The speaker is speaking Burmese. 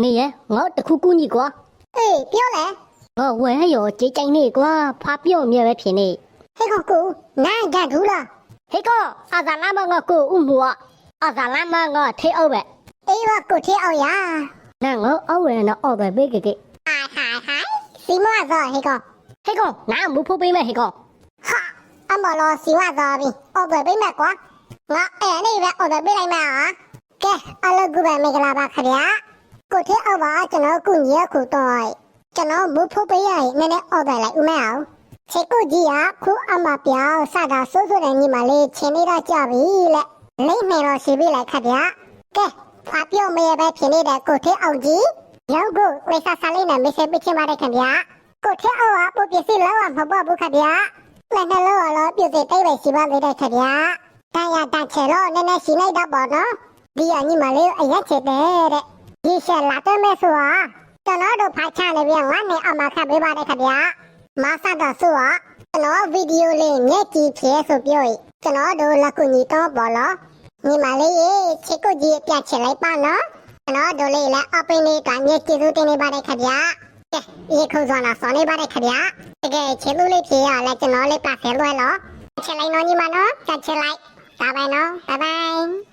နေရငါတခုကူညီကွာအေးပြောလေငါဝဲရောကြေးကြိုင်နေကွာဖာပြော့မြဲပဲဖြစ်နေဟဲ့ကောင်ကိုနားကြဘူးလားဟေကောအာဇာလာမငါကိုဥမောအာဇာလာမငါထေအောက်ပဲအေးဝကိုထေအောင်ရနာငါအောက်ဝဲနော်အောက်ပဲဘေးကေဟာစီမွားစောဟဲ့ကောင်နာမူဖို့ပေးမယ်ဟေကောဟာအမလောစီဝါစောပြီအော်ပဲပေးမယ်ကွာငါအဲ့နေပဲအော်ပဲပေးလိုက်မယ်ဟာကဲအလကူပဲမင်္ဂလာပါခင်ဗျာကိုထေအောက်ပါကျွန်တော်ကုညီရခုတော့ကျွန်တော်မူဖို့ပေးရရင်နည်းနည်းအော်ပဲလိုက်ဦးမယ်အောင်ချေကိုကြီးကခုအမပြောင်းစတာဆိုးဆိုးတဲ့ညီမလေးချင်းနေတော့ကြပြီလက်လိမ့်နေတော့ရှိပြီလိုက်ခင်ဗျာကဲဖာပြော့မရပဲဖြစ်နေတဲ့ကိုထေအောင်ကြီးရောက်ကိုဝိဆာဆာလေးနဲ့မစ်ဆေ့ပစ်ချင်ပါတယ်ခင်ဗျာကိုထေအောက်ကပိုပစ္စည်းလောက်အောင်မဟုတ်ဘူးခင်ဗျာလက်နှလုံးရောပြည့်စုံတိတ်ပဲရှိပါသေးတယ်ခင်ဗျာတာယာတချေလို့နည်းနည်းရှိလိုက်တော့ပေါ့နော်ဒီအညီမလေးအရက်ချစ်တယ်တဲ့ဒီဆက်လာတော့မဲဆိုတာကျွန်တော်တို့ဖိုက်ချနေပြန်ငါနဲ့အမခတ်ပေးပါတယ်ခင်ဗျာမဆတ်တော့ဆိုတာကျွန်တော်ဗီဒီယိုလေးမျက်ကြည့်ဖြစ်ဆိုပြောရင်ကျွန်တော်တို့လက်ကူညီတော့ပေါ့နော်ညီမလေးရေချစ်ကိုကြီးပြချစ်လိုက်ပါနော်ကျွန်တော်တို့လေးလည်းအပင်းလေးကမျက်ကြည့်သူတင်နေပါတယ်ခင်ဗျာကဲရေခုံစွာလာစောနေပါတယ်ခင်ဗျာတကယ်ချစ်သူလေးဖြစ်ရလဲကျွန်တော်လေးပါဆဲလွယ်လို့ချစ်လိုက်နော်ညီမနော်ချစ်လိုက်ဒါပဲနော်ဘိုင်ဘိုင်